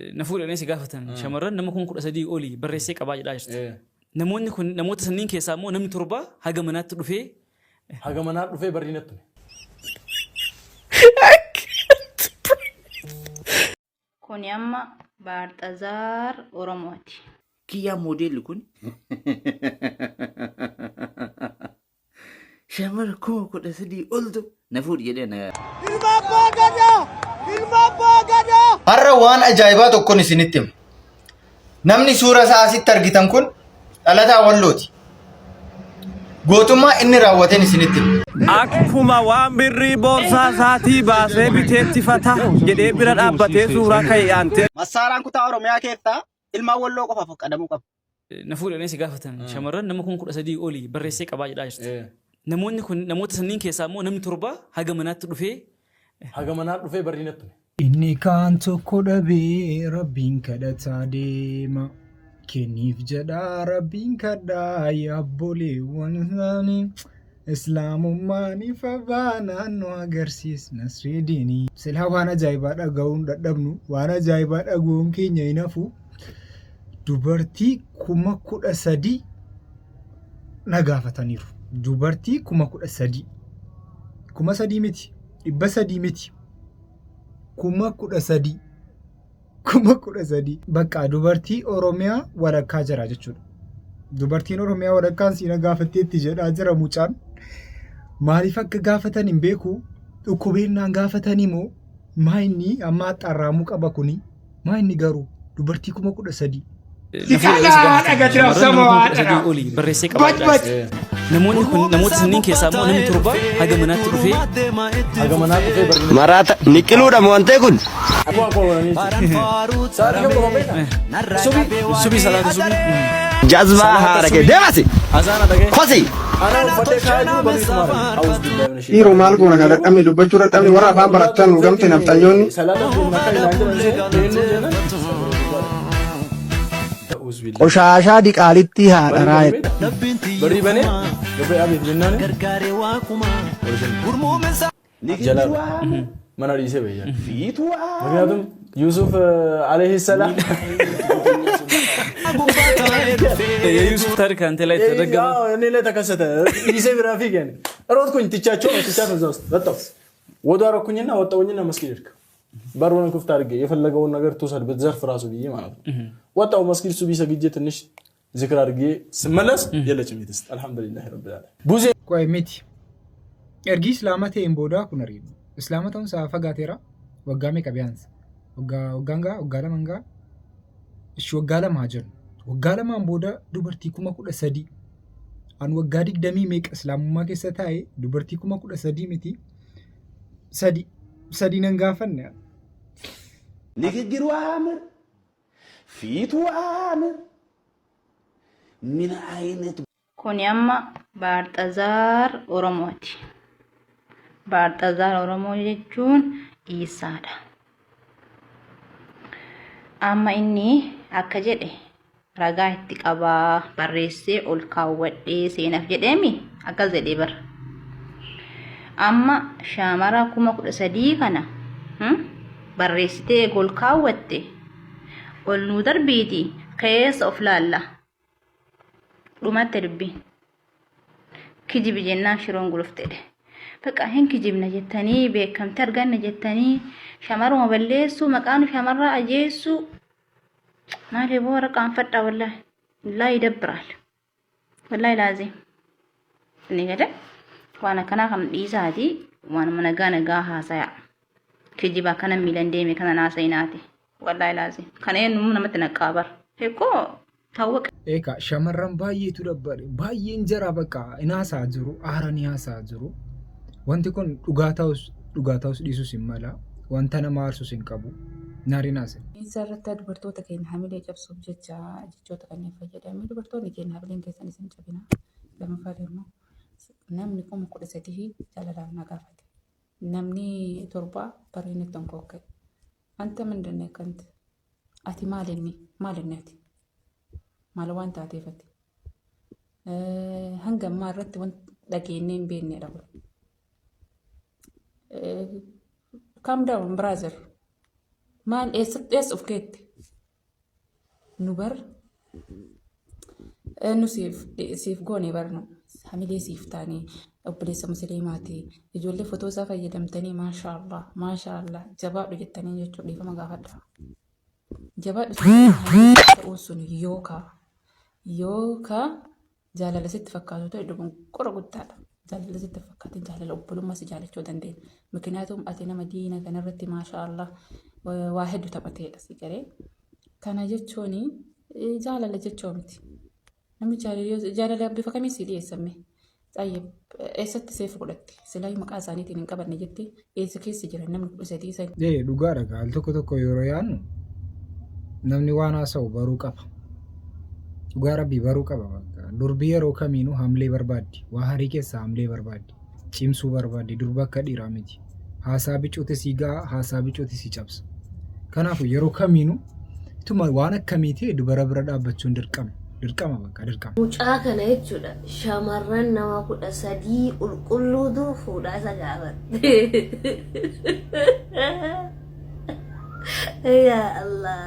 نفول أنا سقافتن شمرن نمكن كل أسدي أولي بريسك أباج داشت نموني كن نموت سنين كيسامو نم تربة حاجة منات رفي حاجة منات رفي برينتو كوني أما بارتزار أورموتي كيا موديل يكون شمر كل أسدي أولدو نفول يدنا har'a waan ajaa'ibaa tokkoon isinitti hima. Namni suura isaa asitti argitan kun dhalataa Wallooti. Gootummaa inni raawwateen isinitti hima. Akkuma waan birrii boorsaa isaatii baasee biteetti fata jedhee bira dhaabbatee suuraa ka'e aante. Massaaraan kutaa Oromiyaa keessaa ilmaan Walloo qofaaf qadamuu qaba. نفول أنا سقافتن شمرن نمكن كل أسدي أولي بريسك أباج داشت نموني كن نموت سنين كيسامو نم تربة حاجة منات رفي حاجة منات رفي برينتو Inni kaan tokko dhabee rabbiin kadhataa deema. Kenniif jedhaa rabbiin kadhaa yaabboleewwan isaanii. Islaamummaan ifa baanaan nu agarsiisna Nasridiinii. Silaa waan ajaa'ibaa dhaga'uun dadhabnu waan ajaa'ibaa dhaga'uun keenya hin hafu. Dubartii 13,000 na gaafataniiru. Dubartii 13,000. 3,000 miti. 300 miti. 13,000 bakka dubartii Oromiyaa walakkaa jira jechuudha. Dubartiin Oromiyaa walakkaan siina gaafatteetti jedhaa jira mucaan. Maaliif akka gaafatan hin beeku. Dhukkubeenyaan gaafatan immoo maa inni amma xarraamuu qaba kuni maa inni garuu dubartii 13,000. أولي بريسك أباج داشت نموني كن نموت سنين كيسامو نم تربة حاجة منات رفي حاجة منات رفي برينتو Maraata niqiluu dha mo'antee kun. سبي صلاة سبي Jazbaa haara kee deemasi. أزانا دقيقة Kosi. أنا فتح كايدو بريس ماري أعوذ بالله من الشيطان Dhiiroo maal goona kana dhamni dubbachuu dadhabni warra afaan barachaan nu gamte nafxanyoonni. سلامة في المكان Qoshaashaa diqaalitti haadha raayet. بري بني قبل أبي جنان جلال من أريسه بيجان مكانهم يوسف عليه السلام يوسف تارك أنت لا ترجع أنا لا تكسته يسوي برافيك يعني أراد كنت تشاتشون زوست بتوس ودار كونينا وتويننا مسكيرك بارون كوف تارجع يفلقوا النجار توصل بتزرف راسه بيجي معنا وتو مسكير سبي سجيت النش ذكر أرجع سملس يلا جميتست الحمد لله رب العالمين بوزي Qo'ee miti. Ergi Islaama ta'een booda kun ariitu. Islaama ta'uun isaa fagaateera. Waggaa meeqa biyaansa? Waggaa lamaan ishi waggaa lamaa jiru. Waggaa lamaan booda dubartii 13,000. An waggaa 20 meeqa Islaamummaa keessa taa'e dubartii 13,000 miti. Sadi nan gaafanne. ንግግሩ አያምር ፊቱ አያምር ምን አይነት كوني أما بارتزار أورموتي بارتزار أورمو جون إيسادا أما إني أكجد رجعت تكابا بريسي الكاودي سينف جدمي أكزد بر أما شامرا كما كل صديقنا بريستي قول كاودي قول نودر بيتي كيس أفلالا dhumaatti dubbiin kijibi jennaan shiroon guluftedhe bakka hin kijibna jettanii beekamtii arganna jettanii shamaruma balleessuu maqaan shamarraa ajeessuu maali boora qaanfadha wallahi dabbiraal wallahi laazim inni gada waan akkanaa kan dhiisaati waan nagaa haasaya kijiba kana miilan deeme kana naasayinaati wallahi laazim kana eenyu namatti naqqaabar heekoo Eka shamarran baay'eetu dabbare baay'een jara bakka inaasaa jiru aaran haasaa jiru wanti kun dhugaa ta'us dhiisus hin mala wanta nama aarsus hin qabu naari naase. Isarratti dubartoota keenya hamilee cabsuuf jechoota kanneen fayyadamee dubartoonni keenya hamileen keessan isin cabina lammaffaa immoo namni 13,000 jalalaan na gaafate namni 7 bareedina tokko ka'e anta mindinne kanti ati maalinni ati maal waan taateefati hanga ammaa irratti wanti dhageenyee hin beeknedha. Calm down brother maal eessa of keetti نبر نسيف قوني برنو حملي سيف تاني أو بليس مسلماتي يجول لي فوتو سافا يدمتني ما شاء الله جباب جتني يجول لي فما قاعدها جباب أوسون يوكا جالة لست فكاتو تدوم كورا قطعة جالة لست فكات جالة أبلو ما سجالة شودن دين مكناتهم أتينا مدينة كان رتي ما شاء الله واحد وتبتي سيكري كان جتشوني جالة لجتشومتي نمي جالة بفكامي سيلي يسمي طيب ايست سيف قلت سلاي مقاساني تين قبل نجتي ايس كيس جرا نمن قسدي سي دي دوغارا قال توكو يوريان نمني وانا سو باروكا دوغارا بي باروكا دربيه روكا مينو حمله بربادي وهاري كيس حمله بربادي چيمسو بربادي دربا كدي رامتي حسابي چوتي سيغا حسابي چوتي سيچابس كنافو يروكا مينو تما وانا كميتي دبربرد ابچون درقم بقى درقم mucaa kana jechuudha shamarran nama 13 qulqulluutu fuudhaa isa gaafate ya Allah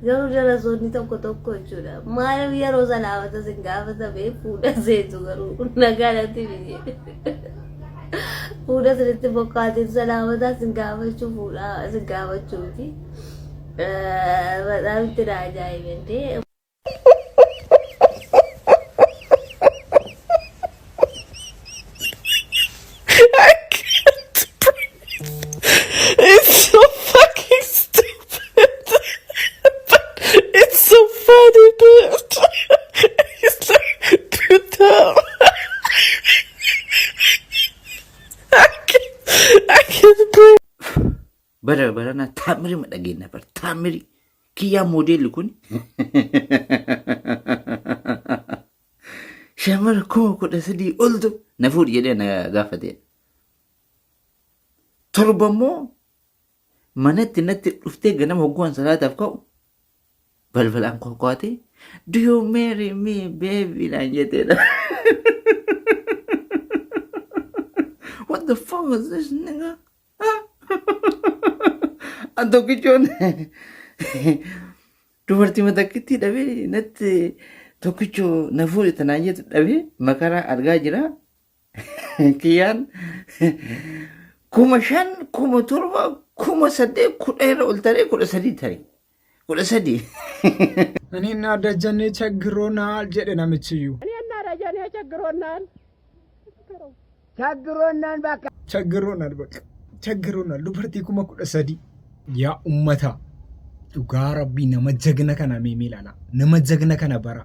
garuu jalasoonni tokko jechuudha maaliif yeroo salaamata sin gaafatame fuudha seetu garuu nagaadhatti biyye fuudha sirriitti bokkaatiin salaamata sin gaafachuu fuudhaa sin gaafachuuti በጣም ትራጃይ እንዴ It's so fucking stupid. But it's so funny, dude. It's like, puta. I can't breathe. Bara tamiri madagina bar tamiri kiya model kun shamar ko da sidi uldu na fudi yede na gafate torbamo manati nati ufte ganam hogwan salata afko balbal an qoqati do you marry me baby la yete what the fuck is this nigga Ando kichon dubartii matakitti dhabe natti tokkicho nafuuri tanaayyatu dhabe makara argaa jira kiyyaan 5,000 7,000 8,000 10 ol taree 13 taree 13 እኔና ደጀኔ ቸግሮናል ጀደ ናምችዩ እኔና ደጀኔ ቸግሮናል በቃ ቸግሮናል ዱበርቲ ኩማ 13 yaa ummata dhugaa rabbii nama jagna kana meemelala nama jagna kana bara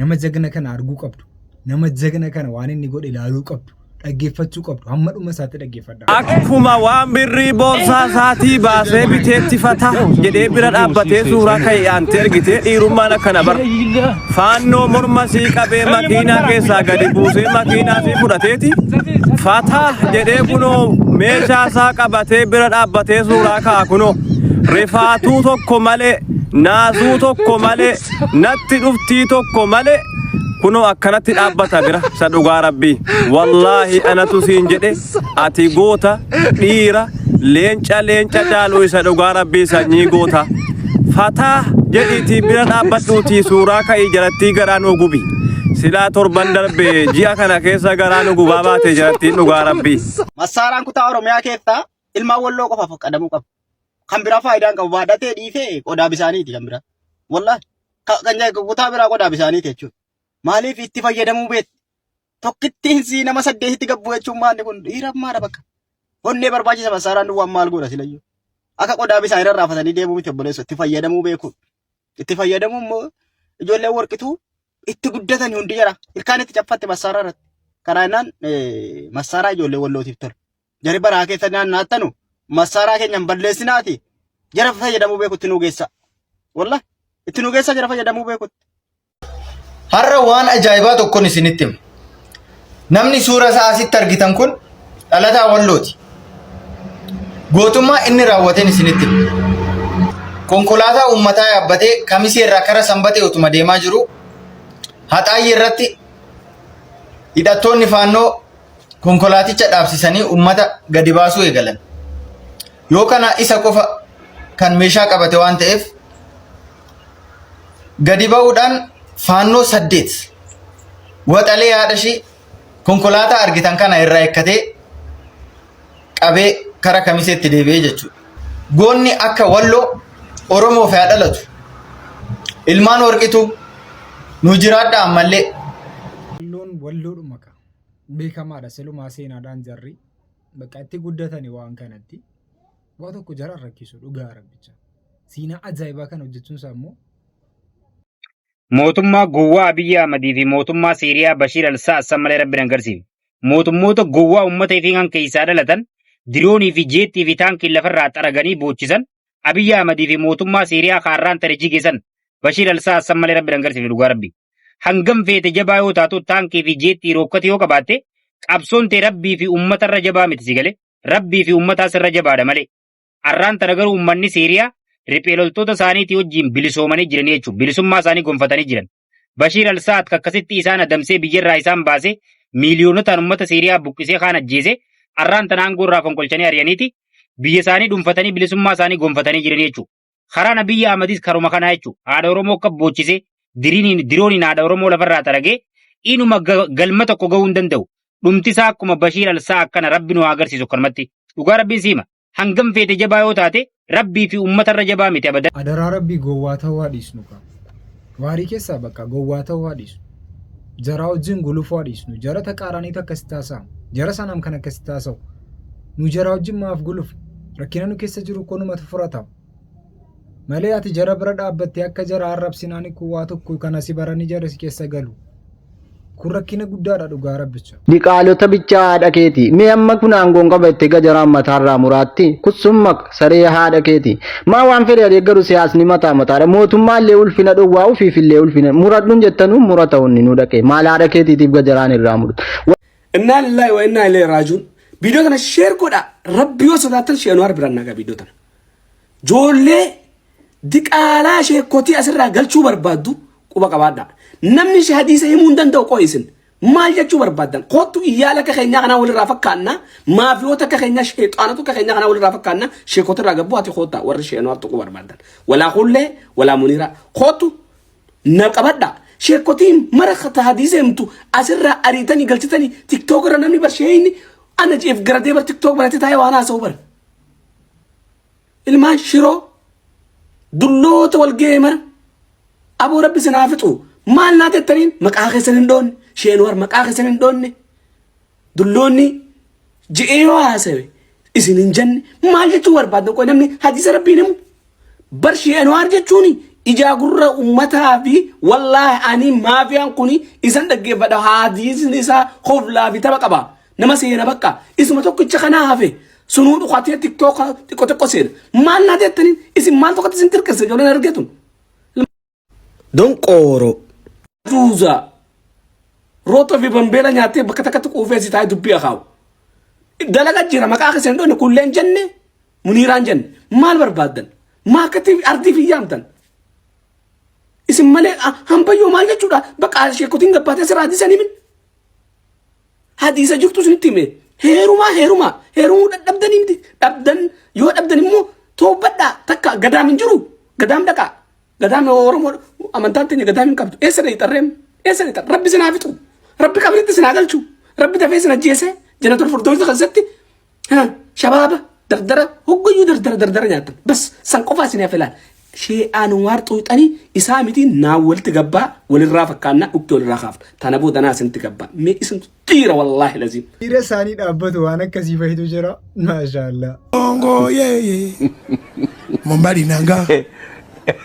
nama jagna kana arguu qabdu nama jagna kana waan inni godhe ilaaluu qabdu dhaggeeffachuu qabdu hamma dhuma isaatti dhaggeeffadha akkuma waan birrii boorsaa isaatii baasee biteetti fata jedhee bira dhaabbatee suuraa ka'e aante ergite dhiirummaan akkana bara faannoo morma sii qabee makiinaa keessaa gadi buusee makiinaa sii fudhateeti fata jedhee kunoo meeshaa isaa qabatee bira dhaabbatee suuraa ka'a kunoo rifaatuu tokko malee naasuu tokko malee natti dhuftii tokko malee kunoo akkanatti dhaabbata bira sa dhugaa rabbii wallaahi anatu siin jedhe ati goota dhiira leenca caaluu isa dhugaa rabbii sanyii goota fataa jedhiitii bira dhaabbadhuutii suuraa ka'ii jalattii garaan ogubi silaa torban darbe ji'a kana keessa garaan ogubaa baate jalattiin dhugaa rabbii Massaaraan kutaa Oromiyaa keessaa ilmaan walloo qofaaf qadamuu qaba. Kan biraa faayidaan qabu baadhatee dhiifee qodaa bisaaniiti kan biraa. Wallaahi kan kutaa biraa qodaa bisaaniiti jechuudha. Maaliif itti fayyadamuu beektu? Tokkittiin si nama 8 gabbu jechuun maanni kun dhiirammaadha bakka. Honnee barbaachisa massaaraan duwwaan maal godha silayyuu. Akka qodaa bisaan irra raafatanii deemuu miti obboleessa itti fayyadamuu beeku. Itti fayyadamuu immoo ijoollee warqituu itti guddatan hundi jira. Ilkaan itti cappatte massaaraa irratti. Karaa innaan massaaraa ijoollee wallootiif tola. Jari baraa keessa naannaattanu massaaraa keenyan balleessinaati. Jara fayyadamuu beeku itti nuu geessa. Wallaahi itti nuu geessa jara fayyadamuu beekutti. Har'a waan ajaa'ibaa tokkoon isinitti hima. Namni suura isaa asitti argitan kun dhalataa wallooti. Gootummaa inni raawwateen isinitti hima. Konkolaataa uummataa yaabbatee kamisii irraa kara sanbatee utuma deemaa jiru haxaayyi irratti hidhattoonni faannoo konkolaaticha dhaabsisanii uummata gadi baasuu eegalan. Yoo kana isa qofa kan meeshaa qabate waan ta'eef gadi ba'uudhaan faannoo 8 waxalee haadha ishii konkolaataa argitan kana irraa eekkatee qabee kara kamiseetti deebi'ee jechuudha. Goonni akka Walloo Oromoo fi dhalatu ilmaan warqitu nu jiraadha ammallee. Walloodhuma ka beekamaadha silumaa seenaadhaan jarri bakka itti guddatanii waan kanatti waa tokko jara rakkisu dhugaa rabbicha siinaa ajaa'ibaa kana hojjechuun isaa immoo mootummaa gowwaa Abiyyi Ahmadii fi mootummaa Siiriyaa Bashiir al-Assad malee rabbi agarsiisu. Mootummoota gowwaa uummata fi kan keessaa dhalatan diroonii fi jeettii fi taankii lafarraa xaraganii boochisan Abiyyi Ahmadii fi mootummaa Siiriyaa kaarraan tarejii geessan Bashiir al-Assad malee rabbi agarsiisu dhugaa rabbi. Hangam feete jabaa yoo taatu taankii fi jeettii rokkati yoo qabaatte qabsoon tee rabbii fi uummata irra jabaa miti si galee rabbii fi uummataas irra jabaadha malee. Arraan tana garuu uummanni Siiriyaa riphee loltoota isaaniitii wajjin bilisoomanii jiranii jechuun bilisummaa isaanii gonfatanii jiran. Bashiir al-Assad akkasitti isaan adamsee biyyarraa isaan baasee miiliyoonotaan uummata Siiriyaa buqqisee kaan ajjeese arraan tana aangoo irraa fonqolchanii ari'aniiti biyya isaanii dhuunfatanii bilisummaa isaanii gonfatanii jiranii jechuudha. Karaan Abiyyi Ahmadiis karuma kanaa jechuudha. Haadha Oromoo akka boochisee dirooniin haadha Oromoo lafarraa xaragee inuma galma tokko gahuu hin danda'u. Dhumtisaa akkuma Bashiir al-Assad akkana rabbi nu agarsiisu kanumatti dhugaa rabbiin siima. Hangam feete jabaa yoo taate rabbii fi uummata irra jabaa miti abadan. Adaraa rabbii gowwaa ta'uu dhiisnu qaba. Waarii keessaa bakka gowwaa ta'uu dhiisnu. Jara wajjin gulufuu dhiisnu. Jara taqaaraniitu akkasitti taasa'u. Jara sanam kan akkasitti taasa'u. Nu jara wajjin maaf gulufu? Rakkina nu keessa jiru kunumatu furata. Malee ati jara bira dhaabbattee akka jara arrabsinaani kun waa tokko kana si baranii jara si keessa galu. Kun rakkina guddaadha dhugaa rabbicha. Diqaalota bichaa haadha keeti. Mee amma kun aangoon qabatte gajaraan mataarraa muraatti. Kutsumma saree haadha keeti. Maa waan fedhe adeeggaru siyaasni mataadha. Mootummaallee ulfina dhowwaa ufiifillee ulfina muradhuun jettanu murata onni nu dhaqe. Maal haadha keetiitiif gajaraan irraa muratu. Innaa lillahi wa innaa ilaihi raaji'uun. Viidiyoo kana sheer godha. Rabbi yoo sodaatan sheenuu harbiran nagaa viidiyoo tana. Joollee diqaalaa sheekotii asirraa galchuu barbaaddu quba qabaadha. Namni si hadiisa himuu hin danda'u qo'isin. Maal jechuu barbaadan? Kootu iyyaala akka keenyaa kanaa walirraa fakkaanna. Maafiyoota akka keenyaa sheexaanatu akka keenyaa kanaa walirraa fakkaanna. Sheekota irraa gabbuu ati koota warri sheenuu hartu quba barbaadan. Walaa hullee walaa muniira. Kootu na qabadha. Sheekotiin mara hadiisa himtu asirraa ariitanii galchitanii tiktook irra namni barsheeyni ana jeef garadee bar tiktook baratee taa'ee waan haasa'u bara. Ilmaan shiroo dulloota walga'ee mara aboo rabbi sinaa fixu. Maal naa tettaniin maqaa keessan hin dhoonne sheen war maqaa keessan hin dhoonne dulloonni ji'ee yoo haasawe isin hin jenne maal jechuu barbaadan qoy namni hadiisa rabbiin himu bar sheen war jechuun ijaa gurra ummataa fi wallaahi ani maafiyaan kuni isan dhaggeeffadha hadiisni isaa hoflaa fi tapha qaba nama seena bakka isuma tokkicha kanaa hafe sunuu dhukaatee tiktook xiqqoo xiqqoo seena maal naa tettaniin isin maal tokkotti isin tirkesse ijoolleen argeetun. Donqooro. Duuza roota fi bambeela nyaatee bakka takkatti quufeessi taa'ee dubbii akaa'u. Dalaga jira maqaa keessan dhoone kulleen jenne muniiraan jenne maal barbaadan maa akkatti ardii fi yaamtan. Isin malee hambayyoo maal jechuudha bakka sheekotiin gabbaatee sirraa hadiisan himin. Hadiisa jirtu isinitti hime heerumuu dadhabdanii miti dhabdan yoo dhabdan immoo toobbadhaa takka gadaam hin jiru gadaam dhaqaa. Gadam Oromoo amantaan teenya gadam hin qabdu. Eessa dha ixarreem? Eessa dha ixarreem? Rabbi sinaa fixu. Rabbi qabriitti sinaa galchu. Rabbi dafee sina jeese. Jannatul Firdawsi keessatti shabaaba dardara hoggayyuu dardara nyaatan. Bas san qofaa sinaa filaan. Shee'aan waar xuuxanii isaa miti naa walitti gabbaa walirraa fakkaannaa dhukkee walirraa kaafna. Tana booda naa isinitti gabbaa. Mee isin xiira wallaahi laziim. Dhiira isaanii dhaabbatu waan akkasii fayitu jira. Maashaallah. Ongo yeye. Mombali nanga.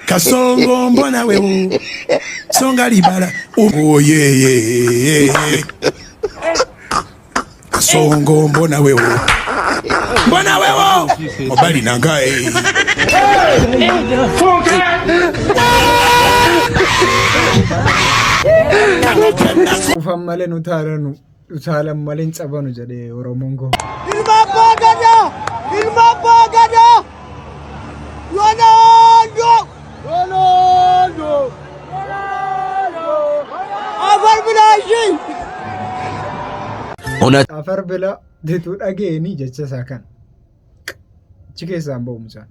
Kasongo mbona wewe songa libala oh yeah Kasongo mbona wewe mobali nangae ufam male utaalan male cabanu jedhe Oromongo Ilma bagada Ronaldo Afar bilashi Afar bila ditu dhageeni jecha isaa kan achi keessaan ba'u mucaan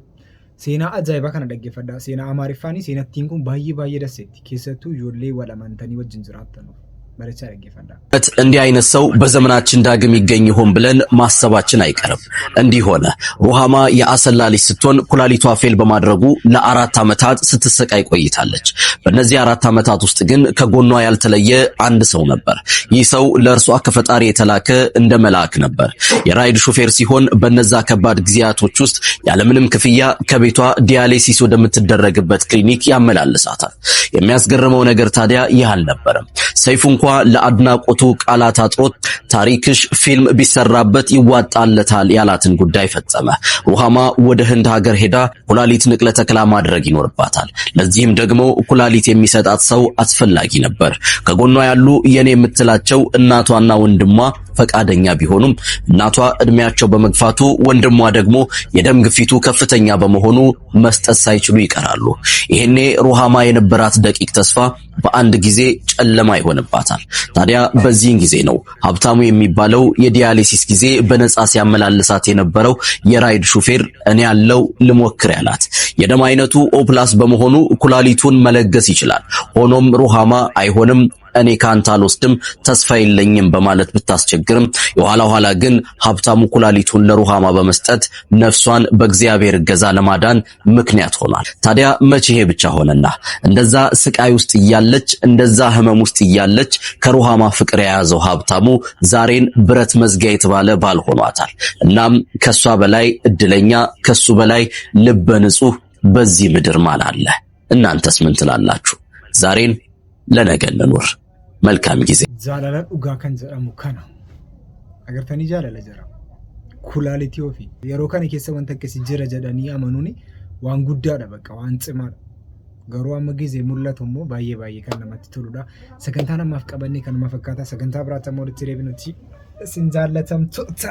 Seenaa ajaa'ibaa kana dhaggeeffadhaa. Seenaa Amaariffaan seenattiin kun baay'ee daseetti. Keessattuu ijoollee walamantanii wajjin jiraatan በረቻ ያገፈንዳ እንዲህ አይነት ሰው በዘመናችን ዳግም ይገኝ ይሆን ብለን ማሰባችን አይቀርም። እንዲህ ሆነ። ሩሃማ የአሰላ ልጅ ስትሆን ኩላሊቷ ፌል በማድረጉ ለ4 ዓመታት ስትሰቃይ ቆይታለች። በእነዚህ 4 ዓመታት ውስጥ ግን ከጎኗ ያልተለየ አንድ ሰው ነበር። ይህ ሰው ለእርሷ ከፈጣሪ የተላከ እንደ መልአክ ነበር። የራይድ ሹፌር ሲሆን በእነዛ ከባድ ጊዜያቶች ውስጥ ያለምንም ክፍያ ከቤቷ ዲያሊሲስ ወደምትደረግበት ክሊኒክ ያመላልሳታል። የሚያስገርመው ነገር ታዲያ ይህ አልነበረም። ሰይፉ ለአድናቆቱ ቃላት አጥሮት ታሪክሽ ፊልም ቢሰራበት ይዋጣለታል ያላትን ጉዳይ ፈጸመ። ሩሃማ ወደ ህንድ ሀገር ሄዳ ኩላሊት ንቅለ ተከላ ማድረግ ይኖርባታል። ለዚህም ደግሞ ኩላሊት የሚሰጣት ሰው አስፈላጊ ነበር። ከጎኗ ያሉ የኔ የምትላቸው እናቷና ወንድሟ ፈቃደኛ ቢሆኑም እናቷ እድሜያቸው በመግፋቱ ወንድሟ ደግሞ የደም ግፊቱ ከፍተኛ በመሆኑ መስጠት ሳይችሉ ይቀራሉ። ይሄኔ ሩሃማ የነበራት ደቂቅ ተስፋ በአንድ ጊዜ ጨለማ ይሆንባታል። ታዲያ በዚህን ጊዜ ነው ሀብታሙ የሚባለው የዲያሊሲስ ጊዜ በነጻ ሲያመላልሳት የነበረው የራይድ ሹፌር እኔ ያለው ልሞክር ያላት። የደም አይነቱ ኦፕላስ በመሆኑ ኩላሊቱን መለገስ ይችላል። ሆኖም ሩሃማ አይሆንም እኔ ካንተ አልወስድም ተስፋ የለኝም በማለት ብታስቸግርም የኋላ ኋላ ግን ሀብታሙ ኩላሊቱን ለሩሃማ በመስጠት ነፍሷን በእግዚአብሔር እገዛ ለማዳን ምክንያት ሆኗል። ታዲያ መቼ ይሄ ብቻ ሆነና እንደዛ ስቃይ ውስጥ እያለች እንደዛ ህመም ውስጥ እያለች ከሩሃማ ፍቅር የያዘው ሀብታሙ ዛሬን ብረት መዝጊያ የተባለ ባል ሆኗታል። እናም ከሷ በላይ እድለኛ ከሱ በላይ ልበ ንጹህ በዚህ ምድር ማን አለ? እናንተስ ምን ትላላችሁ? ዛሬን ለነገ እንኑር። መልካም ጊዜ ዛላላ ዱጋ ከን ዘሙ ከና አገርተኒ ጃላላ ጀራ ኩላሊቲ ኦፊ የሮ ከነ ከሰ ወንተ ከሲ ጅረ ጀዳኒ አመኑኒ ዋን ጉዳዳ በቃ ዋን ጽማ ገሩ አመጊዜ ሙለቱሞ ባየ ከነመት ትሉዳ ሰከንታና ማፍቀበኒ ከነመፈካታ ሰከንታ ብራተ ሞድ ትሬብኑቲ ስንዛለተም ቶታ